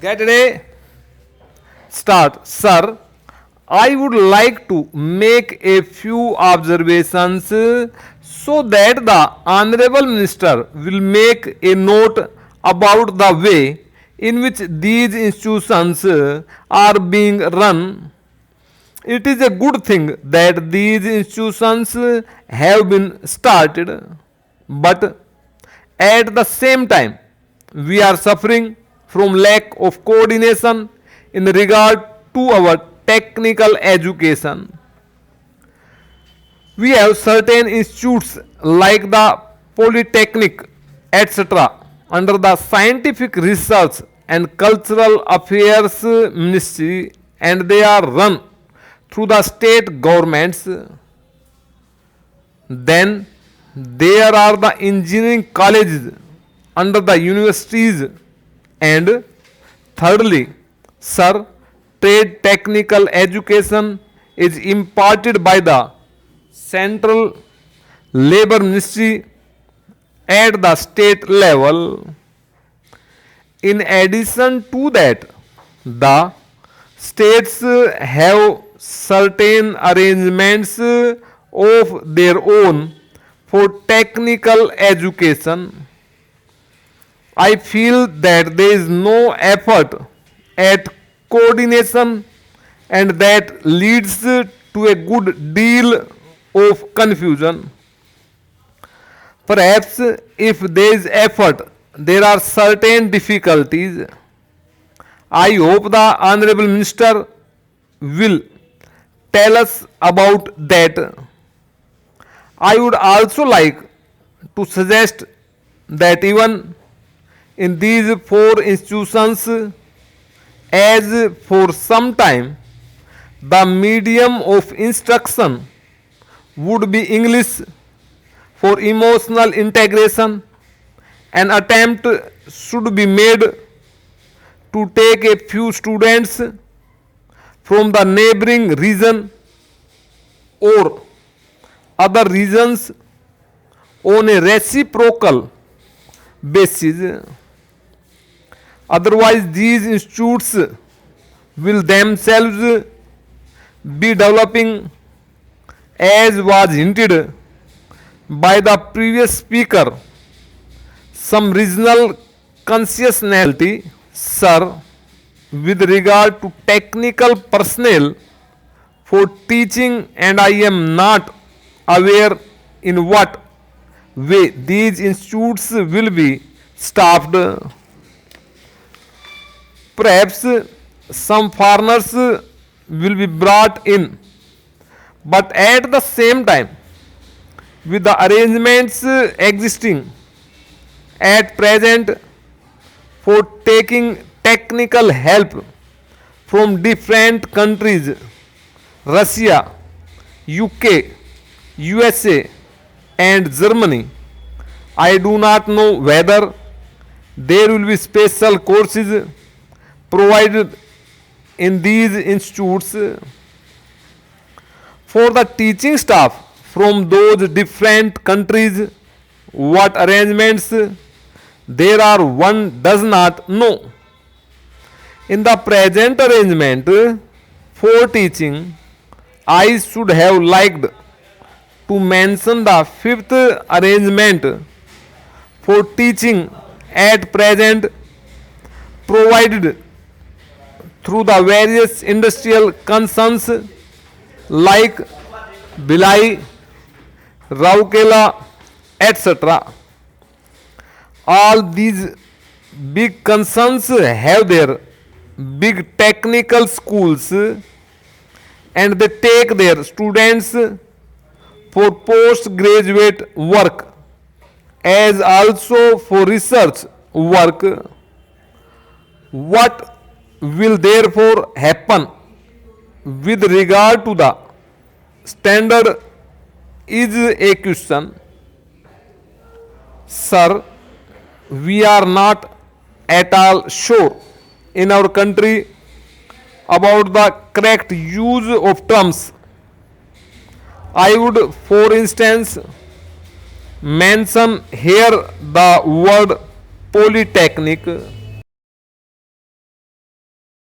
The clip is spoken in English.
Get ready. Start. Sir, I would like to make a few observations so that the Honorable Minister will make a note about the way in which these institutions are being run. It is a good thing that these institutions have been started, but at the same time, we are suffering from lack of coordination in regard to our technical education. We have certain institutes like the Polytechnic, etc., under the Scientific Research and Cultural Affairs Ministry, and they are run through the state governments. Then there are the engineering colleges under the universities, and thirdly, sir, trade technical education is imparted by the central labor ministry at the state level. In addition to that, the states have certain arrangements of their own for technical education. I feel that there is no effort at coordination, and that leads to a good deal of confusion. Perhaps if there is effort, there are certain difficulties. I hope the Honorable Minister will tell us about that. I would also like to suggest that even in these four institutions, as for some time the medium of instruction would be English for emotional integration, an attempt should be made to take a few students from the neighboring region or other regions on a reciprocal basis. Otherwise, these institutes will themselves be developing, as was hinted by the previous speaker, some regional consciousness. Sir, with regard to technical personnel for teaching, and I am not aware in what way these institutes will be staffed. Perhaps some foreigners will be brought in, but at the same time, with the arrangements existing at present for taking technical help from different countries, Russia, UK, USA, and Germany, I do not know whether there will be special courses provided in these institutes for the teaching staff from those different countries. What arrangements there are, one does not know. In the present arrangement for teaching, I should have liked to mention the fifth arrangement for teaching at present provided through the various industrial concerns like Bhilai, Rourkela, etc. All these big concerns have their big technical schools, and they take their students for postgraduate work as also for research work. What will therefore happen with regard to the standard is a question. Sir, we are not at all sure in our country about the correct use of terms. I would, for instance, mention here the word polytechnic.